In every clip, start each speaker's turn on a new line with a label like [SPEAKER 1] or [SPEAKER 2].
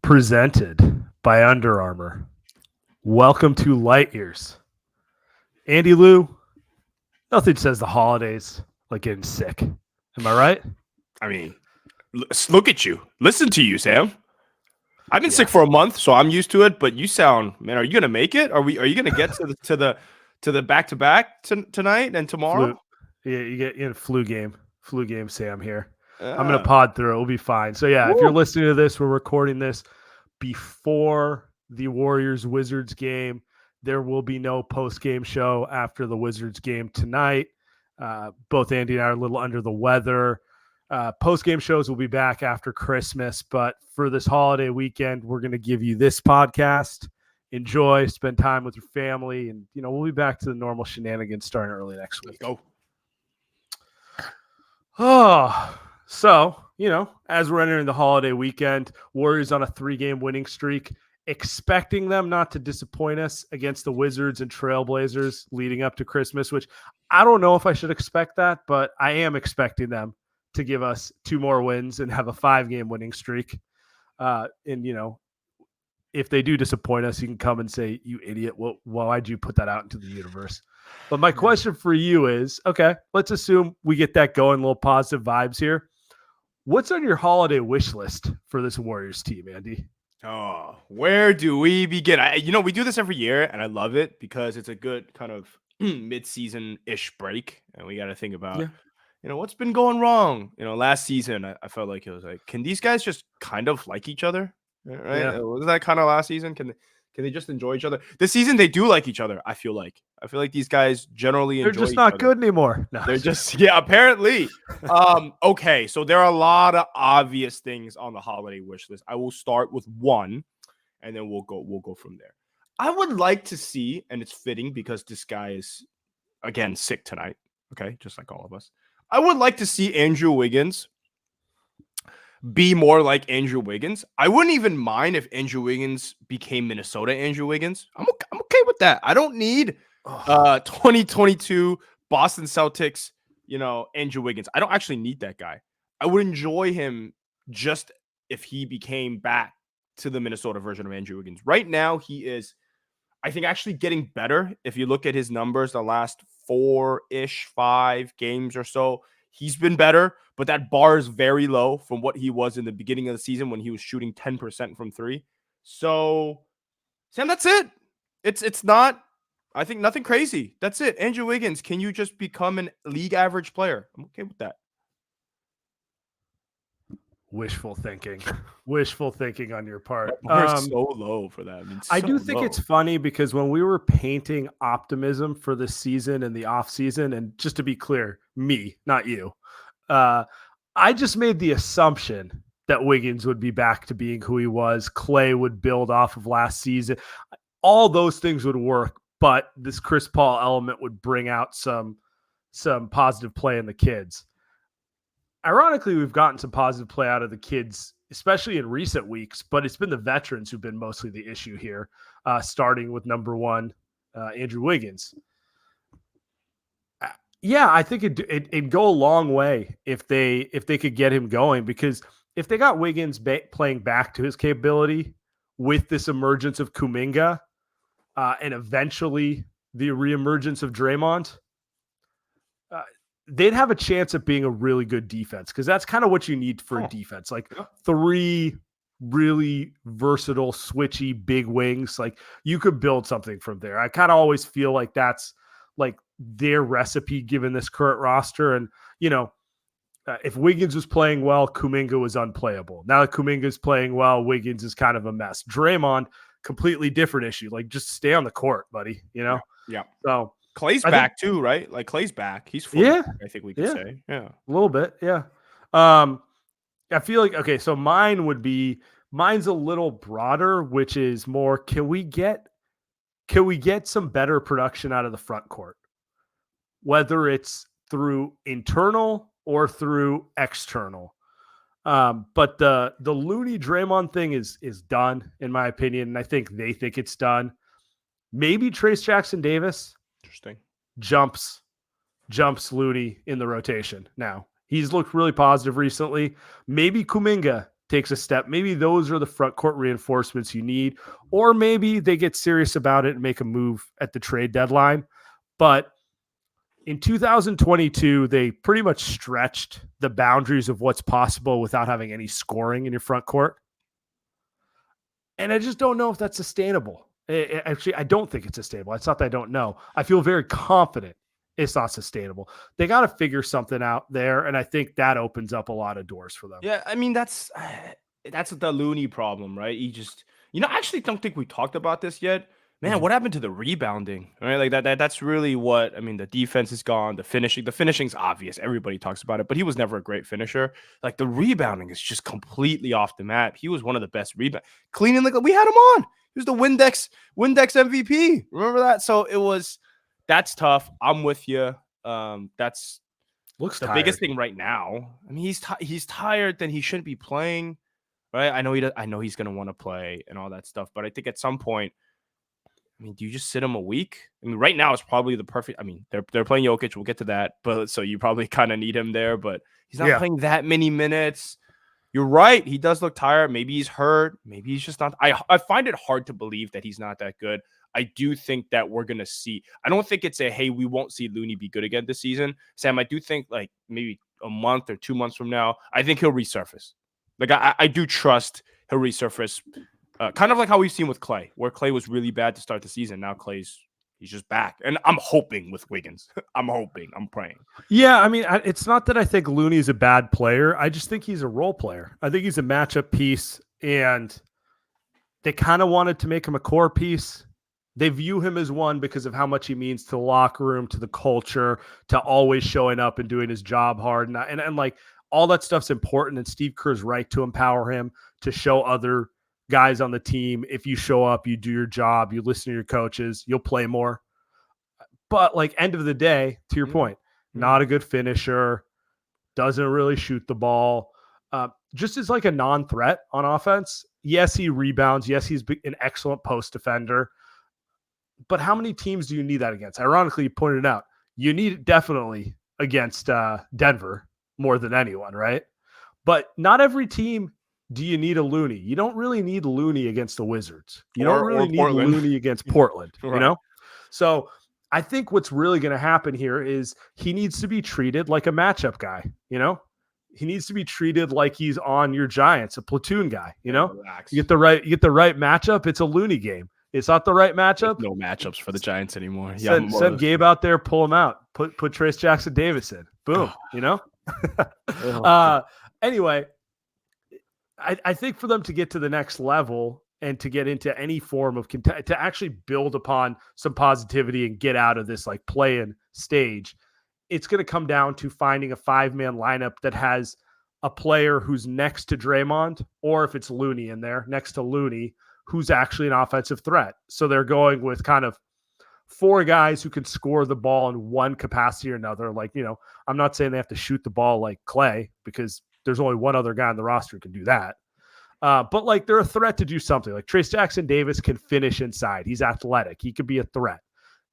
[SPEAKER 1] Presented by Under Armour. Welcome to Light Years. Andy Lou, nothing says the holidays like getting sick. Am I right?
[SPEAKER 2] I mean, look at you. Listen to you, Sam. I've been
[SPEAKER 1] Yeah.
[SPEAKER 2] sick for a month, so I'm used to it. But you sound, man. Are you gonna make it? Are you gonna get to the back to back tonight and tomorrow?
[SPEAKER 1] Yeah, you get in a flu game. Flu game, Sam here. I'm
[SPEAKER 2] Ah.
[SPEAKER 1] gonna pod through it. We'll be fine. So yeah, if you're listening to this, we're recording this before the Warriors Wizards game. There will be no post game show after the Wizards game tonight. Both Andy and I are a little under the weather. Post game shows will be back after Christmas, but for this holiday weekend, we're going to give you this podcast. Enjoy, spend time with your family, and we'll be back to the normal shenanigans starting early next week.
[SPEAKER 2] Let's go.
[SPEAKER 1] Oh, so as we're entering the holiday weekend, Warriors on a 3-game winning streak. Expecting them not to disappoint us against the Wizards and Trailblazers leading up to Christmas, which I don't know if I should expect that, but I am expecting them to give us 2 more wins and have a 5-game winning streak. If they do disappoint us, you can come and say, "You idiot! Well, why'd you put that out into the universe?" But my question for you is, okay, let's assume we get that going, little positive vibes here. What's on your holiday wish list for this Warriors team, Andy?
[SPEAKER 2] Oh, where do we begin? We do this every year, and I love it because it's a good kind of mid-season-ish break, and we got to think about, what's been going wrong. Last season, I felt like it was like, can these guys just kind of like each other? Right?
[SPEAKER 1] Yeah.
[SPEAKER 2] Was that kind of last season? Can they just enjoy each other? This season, they do like each other. I feel like these guys generally enjoy.
[SPEAKER 1] They're just not good anymore. No,
[SPEAKER 2] they're just apparently. Okay, so there are a lot of obvious things on the holiday wish list. I will start with one, and then we'll go from there. I would like to see, and it's fitting because this guy is again sick tonight. Okay, just like all of us. I would like to see Andrew Wiggins be more like Andrew Wiggins. I wouldn't even mind if Andrew Wiggins became Minnesota Andrew Wiggins. I'm okay with that. I don't need 2022 Boston Celtics, Andrew Wiggins. I don't actually need that guy. I would enjoy him just if he became back to the Minnesota version of Andrew Wiggins. Right now, he is, I think, actually getting better. If you look at his numbers, the last 5 games or so, he's been better, but that bar is very low from what he was in the beginning of the season when he was shooting 10% from 3. So, Sam, that's it. It's not, I think, nothing crazy. That's it. Andrew Wiggins, can you just become an league average player? I'm okay with that.
[SPEAKER 1] Wishful thinking on your part.
[SPEAKER 2] We're so low for that.
[SPEAKER 1] I do think it's funny because when we were painting optimism for this season and the off season, and just to be clear, me, not you, I just made the assumption that Wiggins would be back to being who he was. Clay would build off of last season. All those things would work, but this Chris Paul element would bring out some positive play in the kids. Ironically, we've gotten some positive play out of the kids, especially in recent weeks, but it's been the veterans who've been mostly the issue here, starting with number 1, Andrew Wiggins. I think it'd go a long way if they could get him going, because if they got Wiggins playing back to his capability with this emergence of Kuminga and eventually the reemergence of Draymond, they'd have a chance at being a really good defense, because that's kind of what you need for a defense. Like 3 really versatile, switchy, big wings. Like you could build something from there. I kind of always feel like that's like their recipe given this current roster. And, if Wiggins was playing well, Kuminga was unplayable. Now that Kuminga's playing well, Wiggins is kind of a mess. Draymond, completely different issue. Like just stay on the court, buddy,
[SPEAKER 2] Yeah.
[SPEAKER 1] So
[SPEAKER 2] Clay's back too, right? Like Clay's back. He's fully back, I think we could say. Yeah.
[SPEAKER 1] A little bit. Yeah. I feel like, okay, so mine's a little broader, which is more, can we get some better production out of the front court? Whether it's through internal or through external. But the Looney Draymond thing is done, in my opinion, and I think they think it's done. Maybe Trace Jackson Davis jumps Looney in the rotation now. He's looked really positive recently. Maybe Kuminga takes a step. Maybe those are the front court reinforcements you need, or maybe they get serious about it and make a move at the trade deadline. But in 2022, they pretty much stretched the boundaries of what's possible without having any scoring in your front court. And I just don't know if that's sustainable. Actually, I don't think it's sustainable. It's not that I don't know. I feel very confident it's not sustainable. They got to figure something out there, and I think that opens up a lot of doors for them.
[SPEAKER 2] Yeah, I mean that's the Looney problem, right? I actually don't think we talked about this yet. Man, what happened to the rebounding? Right, like that's really what I mean. The defense is gone. The finishing's obvious. Everybody talks about it, but he was never a great finisher. Like the rebounding is just completely off the map. He was one of the best cleaning. Like we had him on. He was the Windex MVP. Remember that? So that's tough. I'm with you. That's
[SPEAKER 1] Looks
[SPEAKER 2] the
[SPEAKER 1] tired.
[SPEAKER 2] biggest thing right now. I mean, he's tired. Then he shouldn't be playing, right? I know he's gonna want to play and all that stuff. But I think at some point, I mean, do you just sit him a week? I mean, right now it's probably the perfect. I mean, they're playing Jokic. We'll get to that, but so you probably kind of need him there. But he's not playing that many minutes. You're right. He does look tired. Maybe he's hurt. Maybe he's just not. I find it hard to believe that he's not that good. I do think that we're going to see. I don't think it's hey, we won't see Looney be good again this season. Sam, I do think like maybe a month or 2 months from now, I think he'll resurface. Like I do trust he'll resurface. Kind of like how we've seen with Clay, where Clay was really bad to start the season. Now he's just back. And I'm hoping with Wiggins. I'm praying.
[SPEAKER 1] Yeah, I mean, it's not that I think Looney's a bad player. I just think he's a role player. I think he's a matchup piece, and they kind of wanted to make him a core piece. They view him as one because of how much he means to the locker room, to the culture, to always showing up and doing his job hard. And like all that stuff's important. And Steve Kerr's right to empower him to show other guys on the team. If you show up, you do your job, you listen to your coaches, you'll play more. But like end of the day, to your point, not a good finisher, doesn't really shoot the ball. Just as like a non-threat on offense. Yes, he rebounds. Yes, he's an excellent post defender. But how many teams do you need that against? Ironically, you pointed out, you need it definitely against Denver more than anyone, right? But not every team do you need a Looney. You don't really need Looney against the Wizards. You don't really need Looney against Portland, right. You know? So I think what's really going to happen here is he needs to be treated like a matchup guy, you know? He needs to be treated like he's on your Giants, a platoon guy, you know? Relax. You get the right matchup, it's a Looney game. It's not the right matchup.
[SPEAKER 2] There's no matchups for the Giants anymore.
[SPEAKER 1] Send Gabe out there, pull him out, put Trace Jackson Davis in. Boom, you know? Anyway, I think for them to get to the next level and to get into any form of to actually build upon some positivity and get out of this like play-in stage, it's going to come down to finding a 5-man lineup that has a player who's next to Draymond, or if it's Looney in there, next to Looney, who's actually an offensive threat. So they're going with kind of 4 guys who can score the ball in one capacity or another. Like, you know, I'm not saying they have to shoot the ball like Clay because there's only one other guy on the roster who can do that. But like they're a threat to do something. Like Trace Jackson Davis can finish inside. He's athletic. He could be a threat.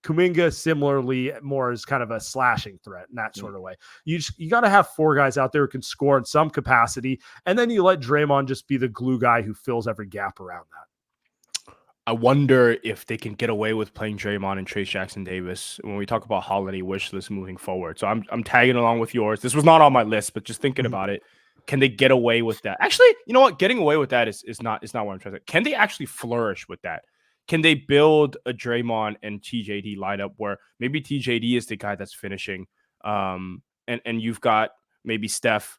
[SPEAKER 1] Kuminga similarly more as kind of a slashing threat in that sort of way. You got to have 4 guys out there who can score in some capacity. And then you let Draymond just be the glue guy who fills every gap around that.
[SPEAKER 2] I wonder if they can get away with playing Draymond and Trace Jackson Davis when we talk about holiday wish list moving forward. So I'm tagging along with yours. This was not on my list, but just thinking about it, can they get away with that? Actually, you know what? Getting away with that is not what I'm trying to say. Can they actually flourish with that? Can they build a Draymond and TJD lineup where maybe TJD is the guy that's finishing, and you've got maybe Steph,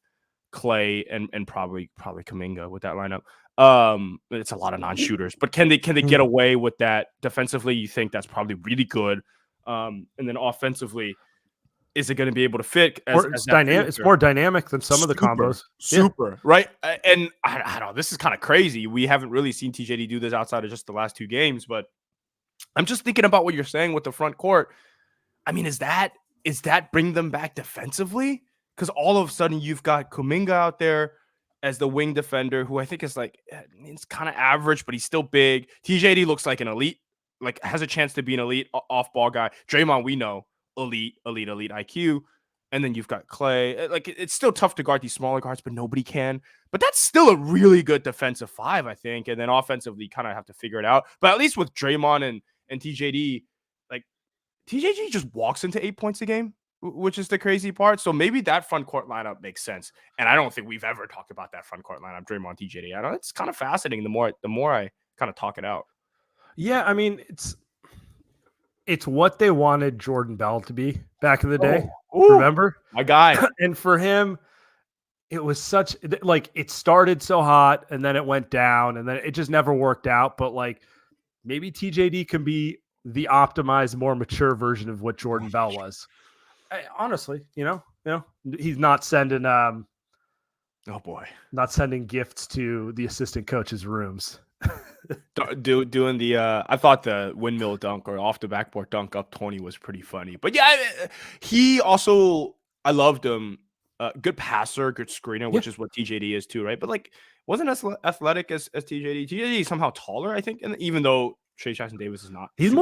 [SPEAKER 2] Clay, and probably Kuminga with that lineup. It's a lot of non-shooters, but can they get away with that defensively? You think that's probably really good. And then offensively, is it going to be able to fit?
[SPEAKER 1] It's dynamic. It's more dynamic than some of the combos.
[SPEAKER 2] Super, right? And I don't know. This is kind of crazy. We haven't really seen TJD do this outside of just the last 2 games, but I'm just thinking about what you're saying with the front court. I mean, is that bring them back defensively? Because all of a sudden you've got Kuminga out there as the wing defender, who I think is like, it's kind of average, but he's still big. TJD looks like an elite, like has a chance to be an elite off-ball guy. Draymond, we know, elite IQ. And then you've got Clay. Like, it's still tough to guard these smaller guards, but nobody can. But that's still a really good defensive five, I think. And then offensively, you kind of have to figure it out. But at least with Draymond and TJD, like, TJD just walks into 8 points a game, which is the crazy part. So maybe that front court lineup makes sense. And I don't think we've ever talked about that front court lineup, Draymond, TJD. I know it's kind of fascinating the more I kind of talk it out.
[SPEAKER 1] Yeah, I mean, it's what they wanted Jordan Bell to be back in the day. Remember?
[SPEAKER 2] My guy.
[SPEAKER 1] And for him, it was such like it started so hot and then it went down and then it just never worked out. But like maybe TJD can be the optimized, more mature version of what Jordan Bell was. Honestly, he's not sending
[SPEAKER 2] oh boy,
[SPEAKER 1] not sending gifts to the assistant coach's rooms.
[SPEAKER 2] Doing the I thought the windmill dunk or off the backboard dunk up 20 was pretty funny. But yeah, he also, I loved him. Good passer, good screener, which is what TJD is too, right? But like, wasn't as athletic as TJD. TJD is somehow taller, I think, and even though Trey Jackson Davis is not,
[SPEAKER 1] he's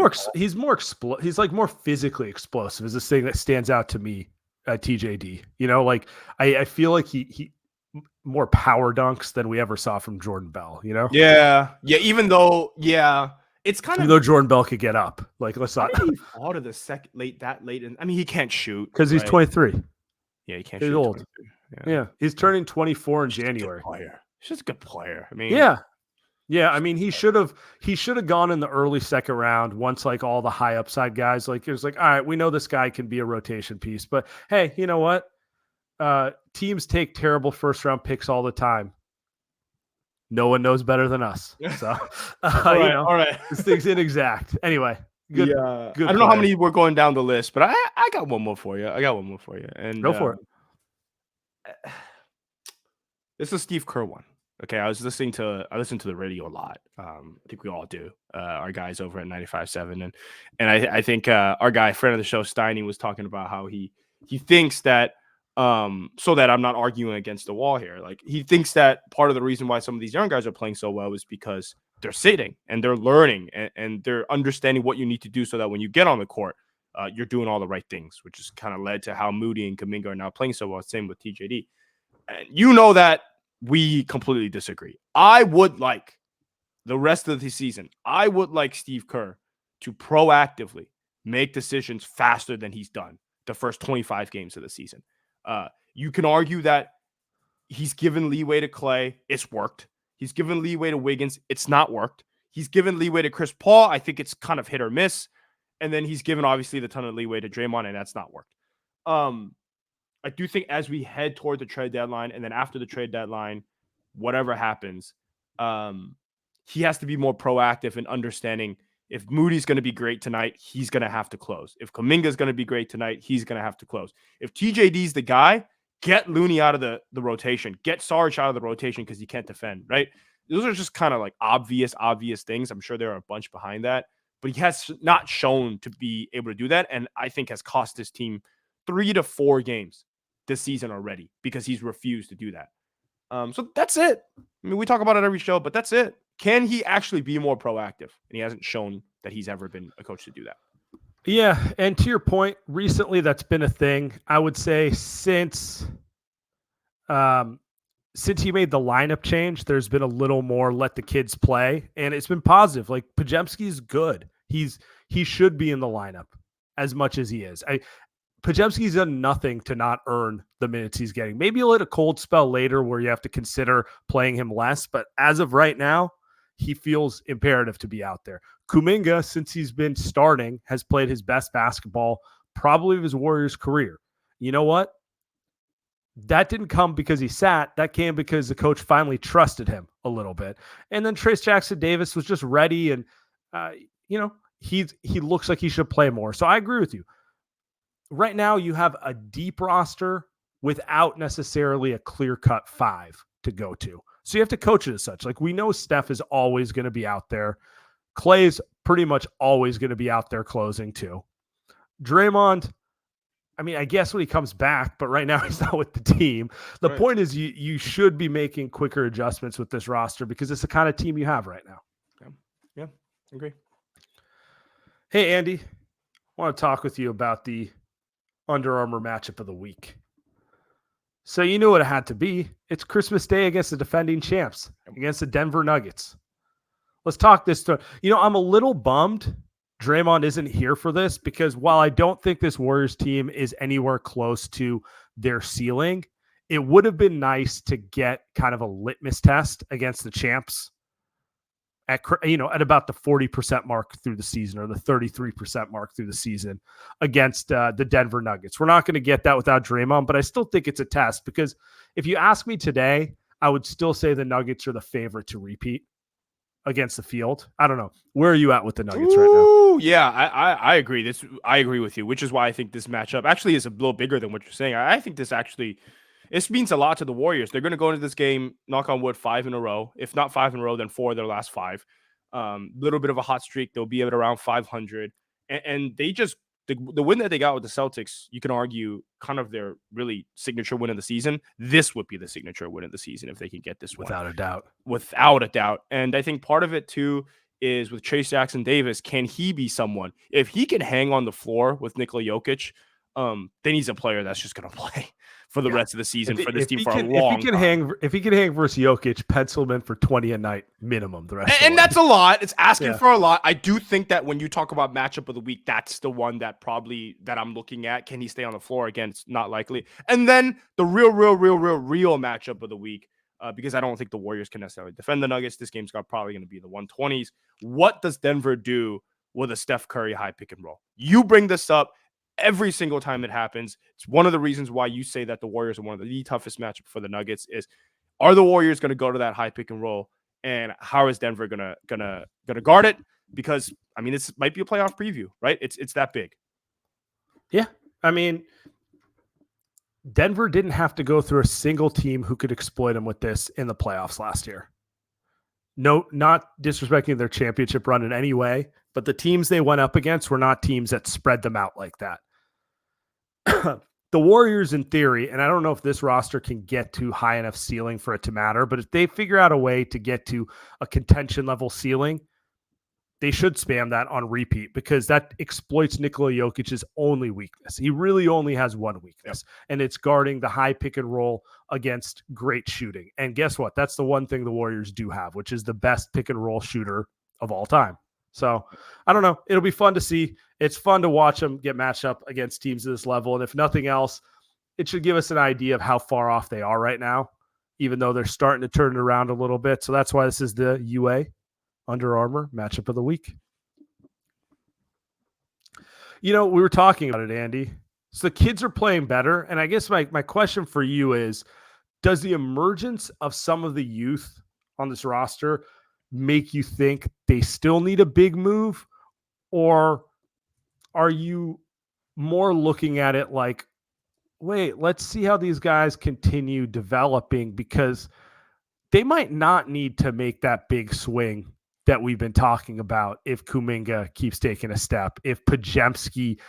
[SPEAKER 1] like more physically explosive is this thing that stands out to me at TJD. Like I feel like he more power dunks than we ever saw from Jordan Bell,
[SPEAKER 2] Yeah. Even though, it's kind
[SPEAKER 1] even though Jordan Bell could get up. Like, let's not.
[SPEAKER 2] He fought to the late. And I mean, he can't shoot
[SPEAKER 1] because he's 23.
[SPEAKER 2] Yeah, he can't
[SPEAKER 1] he's
[SPEAKER 2] shoot.
[SPEAKER 1] Old. Yeah, he's turning 24 in January.
[SPEAKER 2] He's just a good player. I mean,
[SPEAKER 1] yeah. I mean, he should have gone in the early second round once like all the high upside guys. Like it was like, all right, we know this guy can be a rotation piece, but hey, you know what? Teams take terrible first round picks all the time. No one knows better than us. So,
[SPEAKER 2] all right.
[SPEAKER 1] This thing's inexact. Anyway, good.
[SPEAKER 2] I don't know how many we're going down the list, but I got one more for you. And
[SPEAKER 1] go for it.
[SPEAKER 2] This is Steve Kerr one. Okay, I listen to the radio a lot. I think we all do. Our guys over at 95.7, and I think our guy, friend of the show, Steiny, was talking about how he thinks that so that I'm not arguing against the wall here. Like, he thinks that part of the reason why some of these young guys are playing so well is because they're sitting and they're learning and they're understanding what you need to do so that when you get on the court, you're doing all the right things, which has kind of led to how Moody and Kuminga are now playing so well. Same with TJD. And that we completely disagree. I would like the rest of the season, I would like Steve Kerr to proactively make decisions faster than he's done the first 25 games of the season. You can argue that he's given leeway to Clay. It's worked. He's given leeway to Wiggins. It's not worked. He's given leeway to Chris Paul. I think it's kind of hit or miss. And then he's given, obviously, the ton of leeway to Draymond, and that's not worked. I do think as we head toward the trade deadline, and then after the trade deadline, whatever happens, he has to be more proactive in understanding if Moody's going to be great tonight, he's going to have to close. If Kuminga's going to be great tonight, he's going to have to close. If TJD's the guy, get Looney out of the rotation. Get Sarge out of the rotation because he can't defend, right? Those are just kind of like obvious things. I'm sure there are a bunch behind that. But he has not shown to be able to do that, and I think has cost his team 3 to 4 games this season already because he's refused to do that. So that's it. I mean, we talk about it every show, but that's it. Can he actually be more proactive? And he hasn't shown that he's ever been a coach to do that.
[SPEAKER 1] Yeah, and to your point, recently that's been a thing. I would say since he made the lineup change, there's been a little more let the kids play, and it's been positive. Like, Podziemski's good. He should be in the lineup as much as he is. Podziemski's done nothing to not earn the minutes he's getting. Maybe he'll hit a cold spell later where you have to consider playing him less, but as of right now, he feels imperative to be out there. Kuminga, since he's been starting, has played his best basketball probably of his Warriors career. You know what? That didn't come because he sat. That came because the coach finally trusted him a little bit. And then Trayce Jackson-Davis was just ready, and he looks like he should play more. So I agree with you. Right now, you have a deep roster without necessarily a clear-cut 5 to go to. So you have to coach it as such. Like, we know Steph is always going to be out there. Clay's pretty much always going to be out there closing too. Draymond, I mean, I guess when he comes back, but right now he's not with the team. The point is you should be making quicker adjustments with this roster because it's the kind of team you have right now.
[SPEAKER 2] Yeah, agree.
[SPEAKER 1] Hey, Andy, I want to talk with you about the Under Armour matchup of the week. So you knew what it had to be. It's Christmas Day against the defending champs, against the Denver Nuggets. Let's talk this through. I'm a little bummed Draymond isn't here for this because while I don't think this Warriors team is anywhere close to their ceiling, it would have been nice to get kind of a litmus test against the champs at about the 40% mark through the season or the 33% mark through the season against the Denver Nuggets. We're not going to get that without Draymond, but I still think it's a test because if you ask me today, I would still say the Nuggets are the favorite to repeat against the field. I don't know. Where are you at with the Nuggets right now?
[SPEAKER 2] Yeah, I agree. I agree with you, which is why I think this matchup actually is a little bigger than what you're saying. I think this means a lot to the Warriors. They're going to go into this game, knock on wood, 5 in a row. If not 5 in a row, then 4 of their last 5. Little bit of a hot streak. They'll be at around 500. And they just, the win that they got with the Celtics, you can argue kind of their really signature win of the season. This would be the signature win of the season if they can get this
[SPEAKER 1] without a doubt.
[SPEAKER 2] Without a doubt. And I think part of it too is with Chase Jackson Davis, can he be someone? If he can hang on the floor with Nikola Jokic, then he's a player that's just going to play for the rest of the season for this team for a long time.
[SPEAKER 1] If he can hang versus Jokic, pencil him in for 20 a night minimum the rest of the way.
[SPEAKER 2] And that's a lot. It's asking for a lot. I do think that when you talk about matchup of the week, that's the one that I'm looking at. Can he stay on the floor? Again, it's not likely. And then the real matchup of the week, because I don't think the Warriors can necessarily defend the Nuggets. This game's probably going to be the 120s. What does Denver do with a Steph Curry high pick and roll? You bring this up every single time it happens. It's one of the reasons why you say that the Warriors are one of the toughest matchup for the Nuggets is, are the Warriors going to go to that high pick and roll? And how is Denver gonna guard it? Because I mean, this might be a playoff preview, right? It's that big.
[SPEAKER 1] Yeah. I mean, Denver didn't have to go through a single team who could exploit them with this in the playoffs last year. No, not disrespecting their championship run in any way, but the teams they went up against were not teams that spread them out like that. The Warriors, in theory, and I don't know if this roster can get to high enough ceiling for it to matter, but if they figure out a way to get to a contention level ceiling, they should spam that on repeat because that exploits Nikola Jokic's only weakness. He really only has one weakness, and it's guarding the high pick and roll against great shooting. And guess what? That's the one thing the Warriors do have, which is the best pick and roll shooter of all time. So I don't know. It'll be fun to see. It's fun to watch them get matched up against teams at this level. And if nothing else, it should give us an idea of how far off they are right now, even though they're starting to turn it around a little bit. So that's why this is the UA Under Armour matchup of the week. We were talking about it, Andy. So the kids are playing better. And I guess my question for you is, does the emergence of some of the youth on this roster make you think they still need a big move? Or are you more looking at it like, wait, let's see how these guys continue developing, because they might not need to make that big swing that we've been talking about if Kuminga keeps taking a step, if Podziemski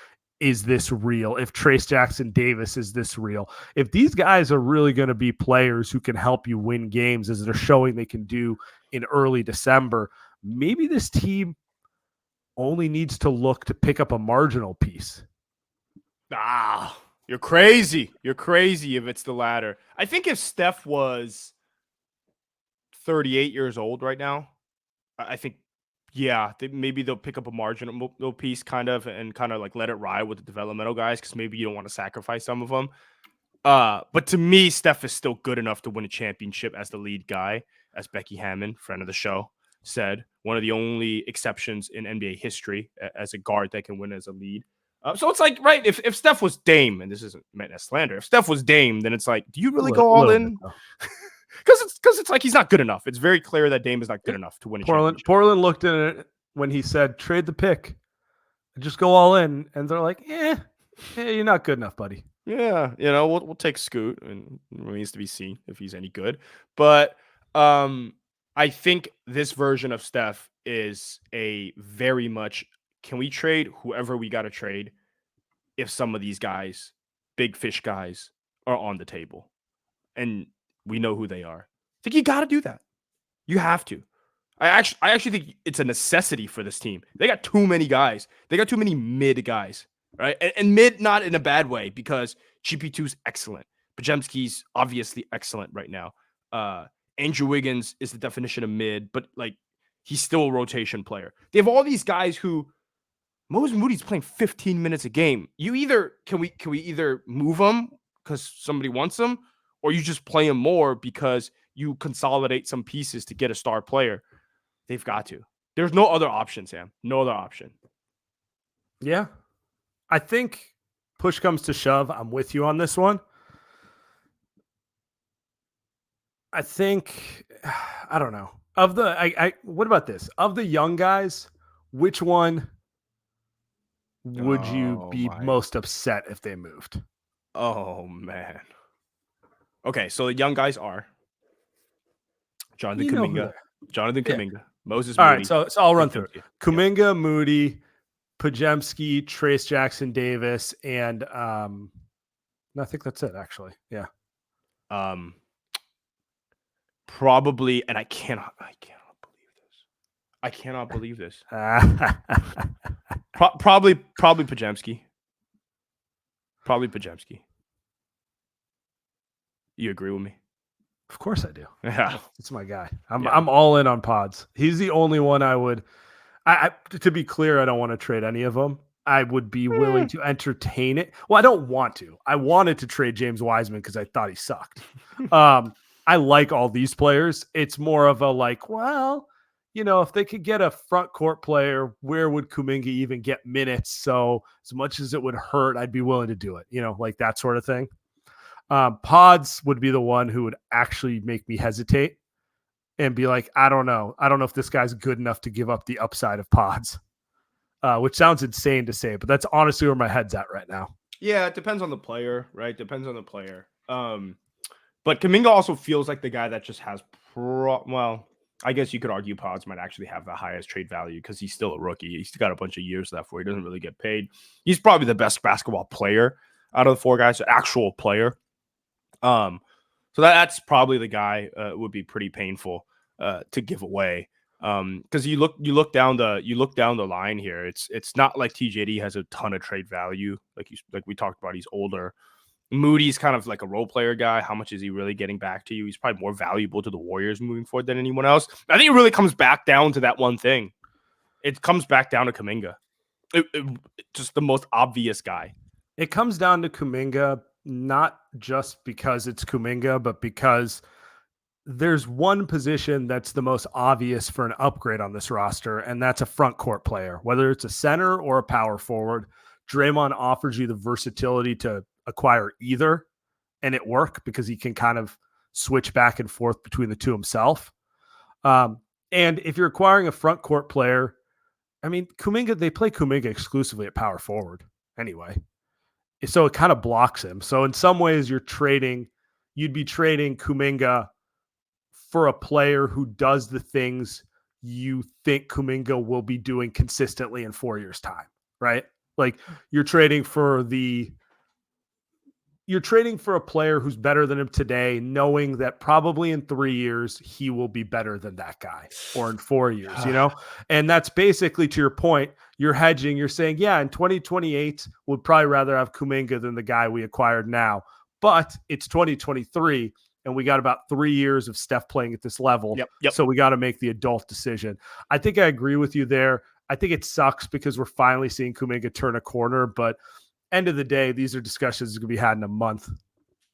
[SPEAKER 1] is this real, if Trace Jackson Davis is this real, if these guys are really going to be players who can help you win games as they're showing they can do in early December, maybe this team only needs to look to pick up a marginal piece.
[SPEAKER 2] You're crazy. You're crazy if it's the latter. I think if Steph was 38 years old right now, I think, maybe they'll pick up a marginal piece and like let it ride with the developmental guys, because maybe you don't want to sacrifice some of them. But to me, Steph is still good enough to win a championship as the lead guy, as Becky Hammon, friend of the show, said. One of the only exceptions in NBA history as a guard that can win as a lead. So it's like, right, if Steph was Dame, and this isn't meant as slander, if Steph was Dame, then it's like, do you really go all in? Because it's like he's not good enough. It's very clear that Dame is not good enough to win a championship.
[SPEAKER 1] Portland looked at it when he said, trade the pick, just go all in. And they're like, you're not good enough, buddy.
[SPEAKER 2] Yeah, we'll take Scoot, and it remains to be seen if he's any good. But I think this version of Steph is a very much, can we trade whoever we got to trade if some of these guys, big fish guys, are on the table? And we know who they are. I think you got to do that. You have to. I actually think it's a necessity for this team. They got too many guys. They got too many mid guys. right? And mid, not in a bad way, because GP2's excellent. Pajemski's obviously excellent right now. Andrew Wiggins is the definition of mid, but like he's still a rotation player. They have all these guys who Moses Moody's playing 15 minutes a game. You either can we either move him because somebody wants him, or you just play him more because you consolidate some pieces to get a star player. They've got to. There's no other option, Sam. No other option.
[SPEAKER 1] Yeah. I think push comes to shove. I'm with you on this one. I think, I don't know. What about this? Of the young guys, which one would you be most upset if they moved?
[SPEAKER 2] Oh, man. Okay, so the young guys are Jonathan Kuminga, Moses
[SPEAKER 1] All
[SPEAKER 2] Moody.
[SPEAKER 1] right, so I'll run through it. Kuminga, Moody, Pajemski, Trace Jackson Davis, and I think that's it, actually. Yeah.
[SPEAKER 2] Probably, and I cannot believe this. Probably Pajemski. Probably Pajemski. You agree with me?
[SPEAKER 1] Of course I do.
[SPEAKER 2] Yeah.
[SPEAKER 1] It's my guy. I'm all in on Pods. He's the only one I would to be clear, I don't want to trade any of them. I would be willing to entertain it. Well, I don't want to. I wanted to trade James Wiseman because I thought he sucked. I like all these players. It's more of a like, well, if they could get a front court player, where would Kuminga even get minutes? So as much as it would hurt, I'd be willing to do it, like that sort of thing. Pods would be the one who would actually make me hesitate and be like, I don't know. I don't know if this guy's good enough to give up the upside of Pods, which sounds insane to say, but that's honestly where my head's at right now.
[SPEAKER 2] Yeah, it depends on the player, right? Depends on the player. But Kuminga also feels like the guy that just has well, I guess you could argue Pods might actually have the highest trade value because he's still a rookie. He's got a bunch of years left where he doesn't really get paid. He's probably the best basketball player out of the four guys, an actual player. So that's probably the guy would be pretty painful to give away. Because you look down the line here. It's not like TJD has a ton of trade value. Like we talked about, he's older. Moody's kind of like a role player guy. How much is he really getting back to you? He's probably more valuable to the Warriors moving forward than anyone else. I think it really comes back down to that one thing. It comes back down to Kuminga. Just the most obvious guy.
[SPEAKER 1] It comes down to Kuminga, not just because it's Kuminga, but because there's one position that's the most obvious for an upgrade on this roster, and that's a front court player, whether it's a center or a power forward. Draymond offers you the versatility to acquire either, and it work because he can kind of switch back and forth between the two himself. And if you're acquiring a front court player, I mean, Kuminga, they play Kuminga exclusively at power forward anyway. So it kind of blocks him. So in some ways you'd be trading Kuminga for a player who does the things you think Kuminga will be doing consistently in 4 years' time, right? Like you're trading for a player who's better than him today, knowing that probably in 3 years he will be better than that guy, or in 4 years, And that's basically, to your point, you're hedging. You're saying, yeah, in 2028, we'd probably rather have Kuminga than the guy we acquired now. But it's 2023, and we got about 3 years of Steph playing at this level.
[SPEAKER 2] Yep.
[SPEAKER 1] So we got to make the adult decision. I think I agree with you there. I think it sucks because we're finally seeing Kuminga turn a corner, but end of the day, these are discussions that are going to be had in a month.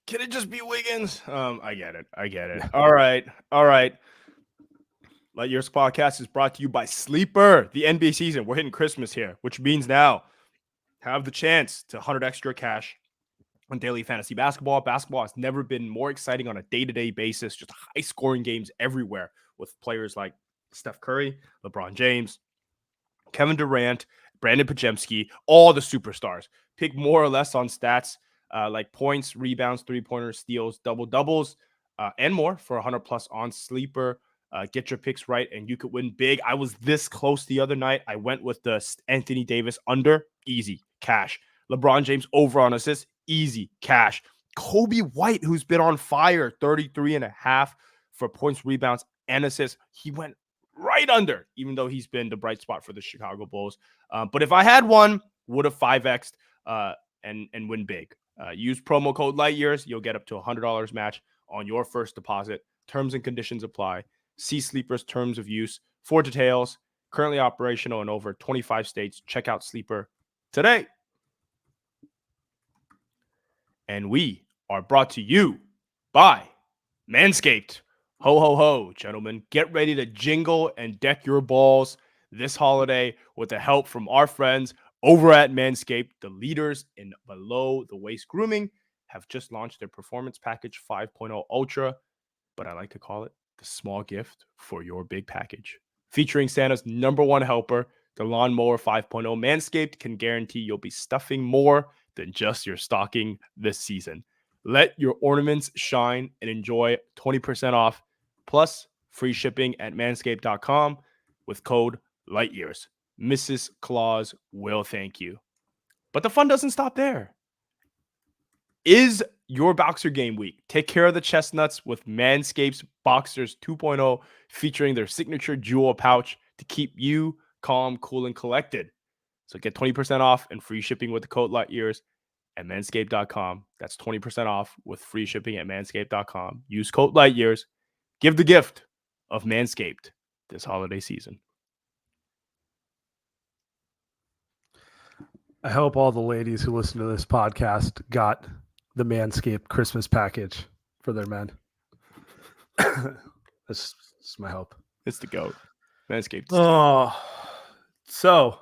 [SPEAKER 2] Can it just be Wiggins? I get it. Yeah. All right. Light Years Podcast is brought to you by Sleeper. The NBA season, we're hitting Christmas here, which means now have the chance to 100 extra cash on daily fantasy basketball. Basketball has never been more exciting on a day-to-day basis. Just high-scoring games everywhere with players like Steph Curry, LeBron James, Kevin Durant, Brandon Pajemski, all the superstars. Pick more or less on stats like points, rebounds, three-pointers, steals, double-doubles, and more for 100 plus on Sleeper. Get your picks right, and you could win big. I was this close the other night. I went with the Anthony Davis under, easy, cash. LeBron James over on assists, easy, cash. Kobe White, who's been on fire, 33.5 for points, rebounds, and assists. He went right under, even though he's been the bright spot for the Chicago Bulls. But if I had one, would have 5x'd. and win big. Use promo code LightYears. You'll get up to $100 match on your first deposit. Terms and conditions apply. See Sleeper's terms of use for details. Currently operational in over 25 states. Check out Sleeper today. And we are brought to you by Manscaped. Ho, ho, ho, gentlemen. Get ready to jingle and deck your balls this holiday with the help from our friends over at Manscaped. The leaders in below-the-waist grooming have just launched their Performance Package 5.0 Ultra, but I like to call it the small gift for your big package. Featuring Santa's #1 helper, the Lawnmower 5.0, Manscaped can guarantee you'll be stuffing more than just your stocking this season. Let your ornaments shine and enjoy 20% off plus free shipping at manscaped.com with code LightYears. Mrs. Claus will thank you. But the fun doesn't stop there. Is your boxer game week? Take care of the chestnuts with Manscaped's Boxers 2.0, featuring their signature jewel pouch to keep you calm, cool, and collected. So get 20% off and free shipping with the code LightYears at manscaped.com. That's 20% off with free shipping at manscaped.com. Use code LightYears. Give the gift of Manscaped this holiday season.
[SPEAKER 1] I hope all the ladies who listen to this podcast got the Manscaped Christmas package for their men. That's my hope.
[SPEAKER 2] It's the GOAT. Manscaped.
[SPEAKER 1] Oh, so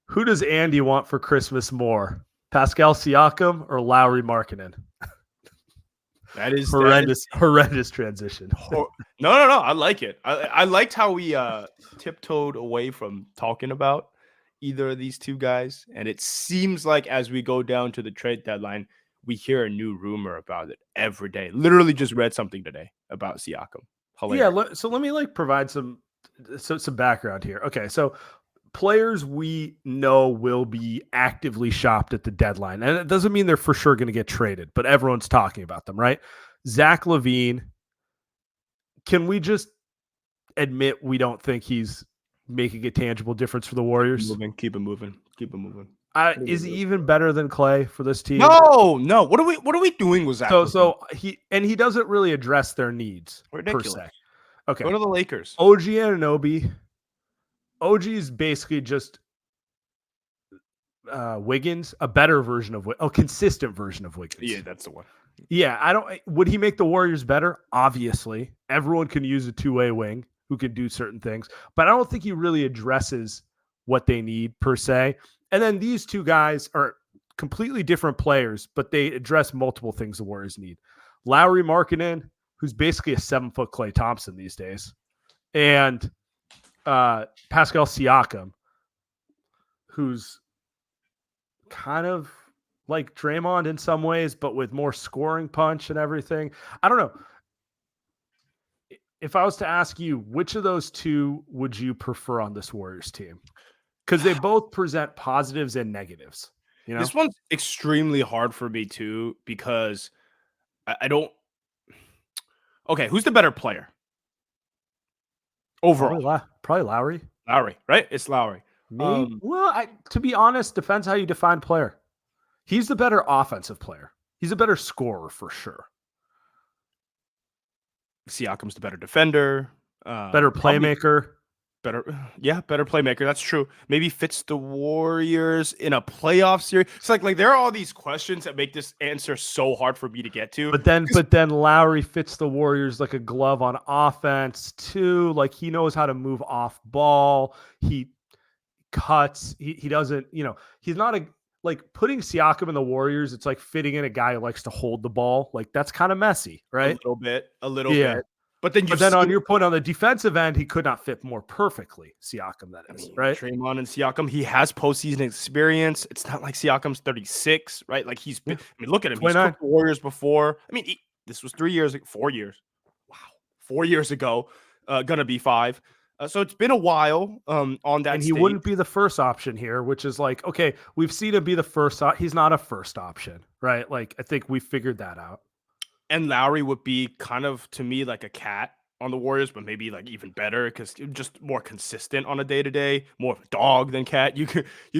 [SPEAKER 1] who does Andy want for Christmas more? Pascal Siakam or Lauri Markkanen?
[SPEAKER 2] That is
[SPEAKER 1] horrendous transition.
[SPEAKER 2] No. I like it. I liked how we tiptoed away from talking about either of these two guys. And it seems like as we go down to the trade deadline, we hear a new rumor about it every day. Literally just read something today about Siakam. Hilarious.
[SPEAKER 1] Yeah, so let me provide some background here. Okay, so players we know will be actively shopped at the deadline. And it doesn't mean they're for sure going to get traded, but everyone's talking about them, right? Zach LaVine, can we just admit we don't think he's making a tangible difference for the Warriors?
[SPEAKER 2] Keep it moving.
[SPEAKER 1] Is he even better than Clay for this team?
[SPEAKER 2] No. What are we doing with Zach?
[SPEAKER 1] So he doesn't really address their needs.
[SPEAKER 2] Ridiculous.
[SPEAKER 1] Per se. Okay.
[SPEAKER 2] Go to the Lakers.
[SPEAKER 1] OG Anunoby. OG is basically just Wiggins, a better version of consistent version of Wiggins.
[SPEAKER 2] Yeah, that's the one.
[SPEAKER 1] Yeah, would he make the Warriors better? Obviously. Everyone can use a two-way wing who can do certain things, but I don't think he really addresses what they need per se. And then these two guys are completely different players, but they address multiple things the Warriors need. Lauri Markkanen, who's basically a 7-foot Klay Thompson these days, and Pascal Siakam, who's kind of like Draymond in some ways, but with more scoring punch and everything. I don't know. If I was to ask you, which of those two would you prefer on this Warriors team? Because they both present positives and negatives. You know?
[SPEAKER 2] This one's extremely hard for me too, because I don't. Okay, who's the better player overall?
[SPEAKER 1] Probably Lauri.
[SPEAKER 2] Lauri, right? It's Lauri.
[SPEAKER 1] Me? To be honest, depends how you define player. He's the better offensive player. He's a better scorer for sure.
[SPEAKER 2] Siakam's the better defender.
[SPEAKER 1] Better playmaker.
[SPEAKER 2] Better playmaker. That's true. Maybe fits the Warriors in a playoff series. It's like there are all these questions that make this answer so hard for me to get to.
[SPEAKER 1] But then Lauri fits the Warriors like a glove on offense too. Like he knows how to move off ball. He cuts. He doesn't. He's not like putting Siakam in the Warriors. It's like fitting in a guy who likes to hold the ball. Like that's kind of messy, right?
[SPEAKER 2] A little bit. But then
[SPEAKER 1] on your point on the defensive end, he could not fit more perfectly. Siakam, that is, right?
[SPEAKER 2] Draymond and Siakam, he has postseason experience. It's not like Siakam's 36, right? Like he's been, look at him. 29. He's cooked the Warriors before. This was 4 years. Wow. 4 years ago, gonna be 5. So it's been a while on that.
[SPEAKER 1] And he wouldn't be the first option here, which is like, okay, we've seen him be the first. He's not a first option, right? Like I think we figured that out.
[SPEAKER 2] And Lauri would be kind of, to me, like a cat on the Warriors, but maybe like even better because just more consistent on a day to day, more of a dog than cat. You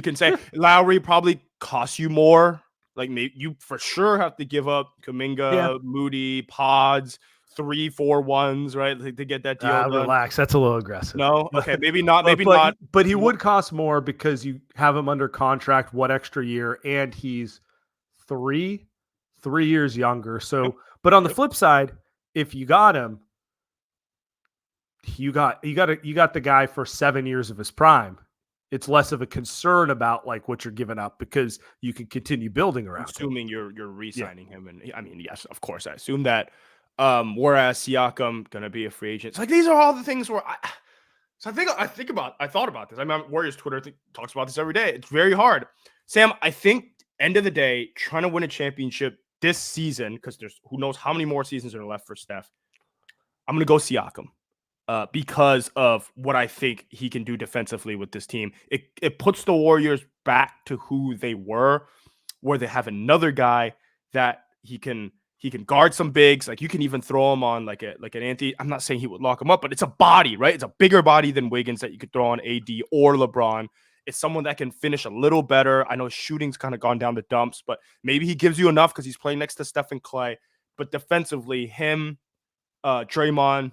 [SPEAKER 2] can say Lauri probably costs you more. Like maybe you for sure have to give up Kuminga, Moody, Pods, 3-4-1s, right? Like, to get that deal done.
[SPEAKER 1] Relax, that's a little aggressive.
[SPEAKER 2] No, okay, maybe not. Maybe not.
[SPEAKER 1] But he would cost more because you have him under contract one extra year, and he's 3 years younger. So, but on the flip side, if you got him, you got the guy for 7 years of his prime. It's less of a concern about like what you're giving up because you can continue building around.
[SPEAKER 2] Assuming you're re-signing him, and I mean, yes, of course, I assume that. Whereas Siakam gonna be a free agent. It's like these are all the things where I thought about this. I mean, Warriors Twitter talks about this every day. It's very hard. Sam, I think end of the day, trying to win a championship this season, because there's who knows how many more seasons are left for Steph. I'm gonna go Siakam. Because of what I think he can do defensively with this team. It puts the Warriors back to who they were, where they have another guy that he can guard some bigs. Like you can even throw him on like an Anthony. I'm not saying he would lock him up, but it's a body, right? It's a bigger body than Wiggins that you could throw on AD or LeBron. It's someone that can finish a little better. I know his shooting's kind of gone down the dumps, but maybe he gives you enough because he's playing next to Steph and Clay. But defensively, him, Draymond,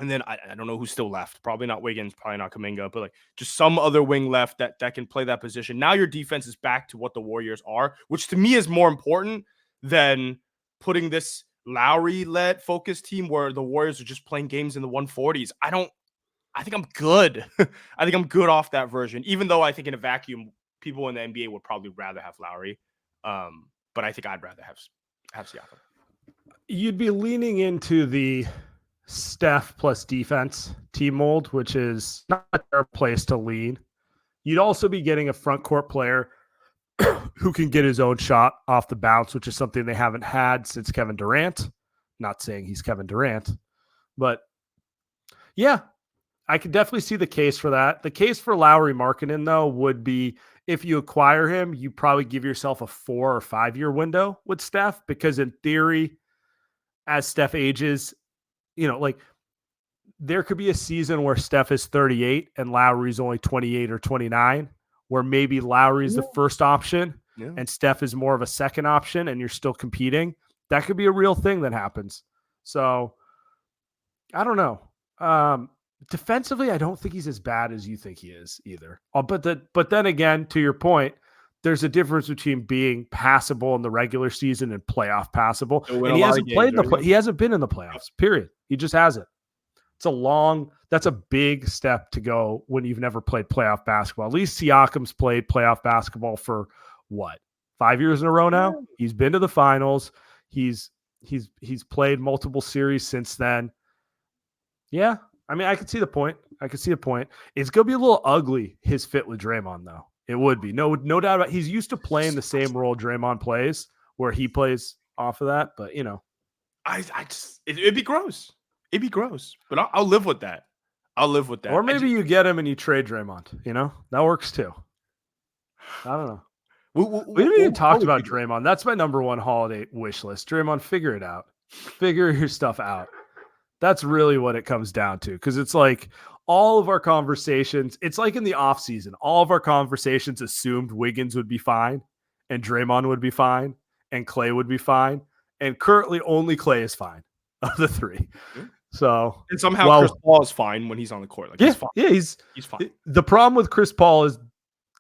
[SPEAKER 2] and then I don't know who's still left. Probably not Wiggins, probably not Kuminga, but like just some other wing left that can play that position. Now your defense is back to what the Warriors are, which to me is more important than putting this Lauri-led focus team where the Warriors are just playing games in the 140s. I think I'm good. I think I'm good off that version, even though I think in a vacuum, people in the NBA would probably rather have Lauri. But I think I'd rather have Siakam.
[SPEAKER 1] You'd be leaning into the Steph plus defense team mold, which is not their place to lean. You'd also be getting a front court player who can get his own shot off the bounce, which is something they haven't had since Kevin Durant. Not saying he's Kevin Durant, but yeah, I could definitely see the case for that. The case for Lauri Markkanen, though, would be if you acquire him, you probably give yourself a 4 or 5 year window with Steph, because in theory, as Steph ages, like there could be a season where Steph is 38 and Lowry's only 28 or 29, where maybe Lowry's the first option and Steph is more of a second option and you're still competing. That could be a real thing that happens. So I don't know. Defensively, I don't think he's as bad as you think he is either. But then again, to your point, there's a difference between being passable in the regular season and playoff passable. And he hasn't he hasn't been in the playoffs, period. He just hasn't. That's a big step to go when you've never played playoff basketball. At least Siakam's played playoff basketball for 5 years in a row now? He's been to the finals. He's played multiple series since then. Yeah. I mean, I could see the point. It's going to be a little ugly, his fit with Draymond, though. It would be. No doubt about it. He's used to playing the same role Draymond plays, where he plays off of that. But,
[SPEAKER 2] it'd be gross. It'd be gross. But I'll live with that.
[SPEAKER 1] Or maybe you get him and you trade Draymond. That works too. I don't know. We haven't even talked about Draymond. That's my number one holiday wish list. Draymond, figure it out. Figure your stuff out. That's really what it comes down to. Because it's like all of our conversations, it's like in the offseason, all of our conversations assumed Wiggins would be fine and Draymond would be fine and Clay would be fine. And currently only Clay is fine of the three. So,
[SPEAKER 2] and somehow Chris Paul is fine when he's on the court.
[SPEAKER 1] He's
[SPEAKER 2] fine.
[SPEAKER 1] Yeah, he's fine. The problem with Chris Paul is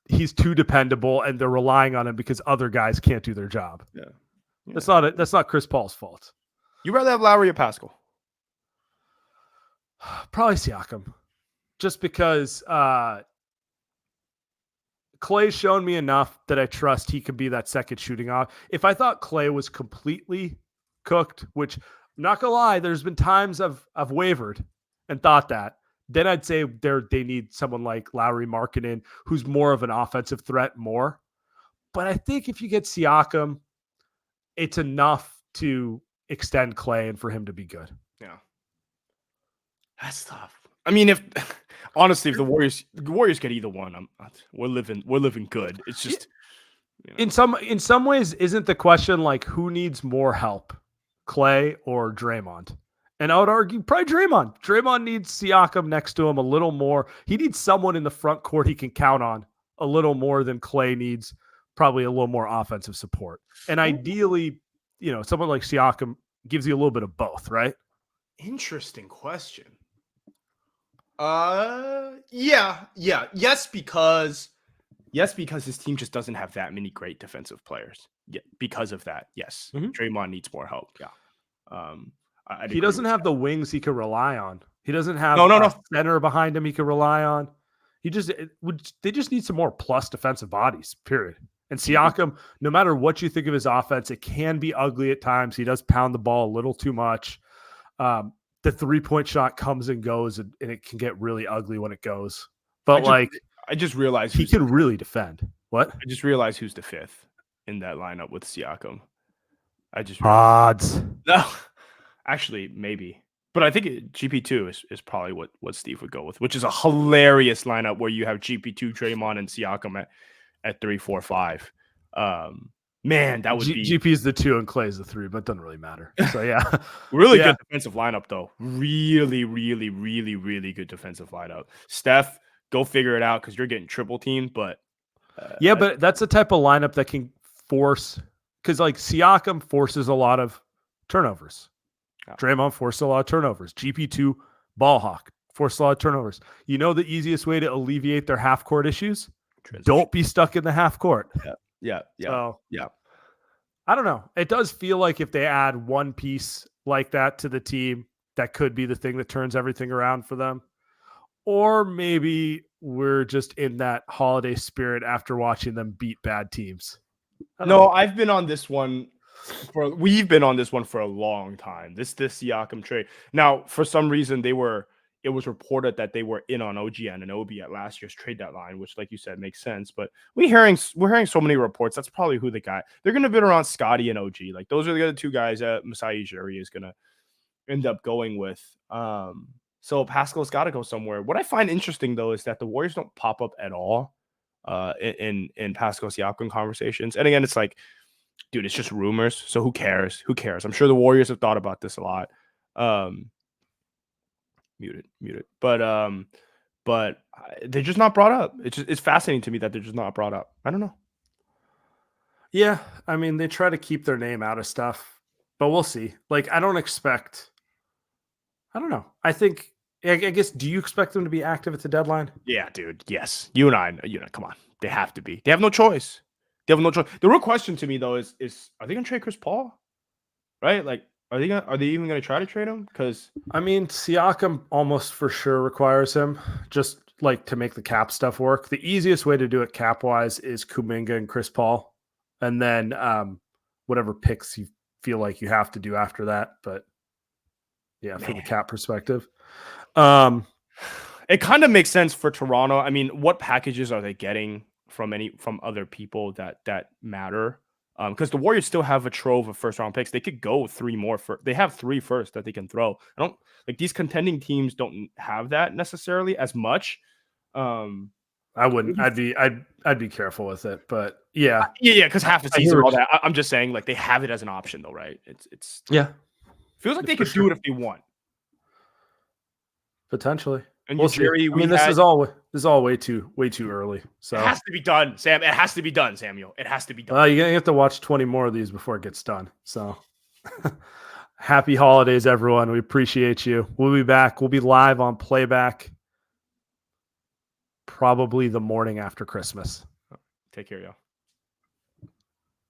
[SPEAKER 1] he's too dependable and they're relying on him because other guys can't do their job.
[SPEAKER 2] Yeah.
[SPEAKER 1] That's not Chris Paul's fault.
[SPEAKER 2] You rather have Lauri or Pascal?
[SPEAKER 1] Probably Siakam. Just because Clay's shown me enough that I trust he could be that second shooting off. If I thought Clay was completely cooked, which I'm not gonna lie, there's been times I've wavered and thought that, then I'd say they need someone like Lauri Markkanen, who's more of an offensive threat more. But I think if you get Siakam, it's enough to extend Clay and for him to be good.
[SPEAKER 2] Yeah. That's tough. I mean, if the Warriors get either one, we're living good. It's just
[SPEAKER 1] in some ways, isn't the question like who needs more help, Clay or Draymond? And I would argue probably Draymond. Draymond needs Siakam next to him a little more. He needs someone in the front court he can count on a little more than Clay needs, probably a little more offensive support. And ideally, someone like Siakam gives you a little bit of both, right?
[SPEAKER 2] Interesting question. Yes, because his team just doesn't have that many great defensive players. Yeah, because of that, yes. Draymond needs more help. Yeah.
[SPEAKER 1] He doesn't have the wings he could rely on. He doesn't have
[SPEAKER 2] a
[SPEAKER 1] center behind him he could rely on. They just need some more plus defensive bodies, period. And Siakam, no matter what you think of his offense, it can be ugly at times. He does pound the ball a little too much. The 3-point shot comes and goes, and it can get really ugly when it goes. But
[SPEAKER 2] I just realized
[SPEAKER 1] he can really defend. What?
[SPEAKER 2] I just realized who's the fifth in that lineup with Siakam.
[SPEAKER 1] Odds.
[SPEAKER 2] No. Actually, maybe. But I think GP2 is probably what Steve would go with, which is a hilarious lineup where you have GP2, Draymond, and Siakam at 3, 4, 5. Man, that would be...
[SPEAKER 1] GP is the 2 and Clay is the 3, but it doesn't really matter. So, yeah.
[SPEAKER 2] Really good defensive lineup, though. Really, really, really, really good defensive lineup. Steph, go figure it out because you're getting triple teamed, but...
[SPEAKER 1] but that's the type of lineup that can force... Because, Siakam forces a lot of turnovers. Yeah. Draymond forced a lot of turnovers. GP2, ball hawk, forced a lot of turnovers. You know the easiest way to alleviate their half-court issues? Don't be stuck in the half-court.
[SPEAKER 2] Yeah.
[SPEAKER 1] So, I don't know. It does feel like if they add one piece like that to the team, that could be the thing that turns everything around for them. Or maybe we're just in that holiday spirit after watching them beat bad teams.
[SPEAKER 2] No, I've been on this one. We've been on this one for a long time. This Siakam trade. Now, for some reason, it was reported that they were in on OG Anunoby at last year's trade deadline, which, like you said, makes sense. But we're hearing so many reports. That's probably who they're going to bid around Scotty and OG. Those are the other two guys that Masai Ujiri is going to end up going with. So Pascal's got to go somewhere. What I find interesting though is that the Warriors don't pop up at all in Pascal Siakam conversations. And again, it's like, dude, it's just rumors. So who cares? I'm sure the Warriors have thought about this a lot. Muted. But they're just not brought up. It's fascinating to me that they're just not brought up. I don't know.
[SPEAKER 1] Yeah, I mean, they try to keep their name out of stuff, but we'll see. I don't know. I guess, do you expect them to be active at the deadline?
[SPEAKER 2] Yeah, dude. Yes. You and I, come on. They have to be. They have no choice. The real question to me though is are they gonna trade Chris Paul? Right? Are they even gonna try to trade him? Because
[SPEAKER 1] I mean, Siakam almost for sure requires him just to make the cap stuff work. The easiest way to do it cap wise is Kuminga and Chris Paul, and then whatever picks you feel like you have to do after that. But yeah, from the cap perspective,
[SPEAKER 2] it kind of makes sense for Toronto. I mean, what packages are they getting from other people that matter? Because the Warriors still have a trove of first round picks. They could go 3 more. They have 3 first that they can throw. I don't these contending teams don't have that necessarily as much.
[SPEAKER 1] I wouldn't. I'd be careful with it. But yeah.
[SPEAKER 2] Because half the season, all that. I'm just saying, they have it as an option though, right? It's feels like they could do it if they want.
[SPEAKER 1] Potentially.
[SPEAKER 2] And we'll Jerry,
[SPEAKER 1] this is all way too early. So
[SPEAKER 2] it has to be done, Sam. It has to be done, Samuel. It has to be done.
[SPEAKER 1] You're gonna have to watch 20 more of these before it gets done. So happy holidays, everyone. We appreciate you. We'll be back. We'll be live on playback probably the morning after Christmas.
[SPEAKER 2] Take care, y'all.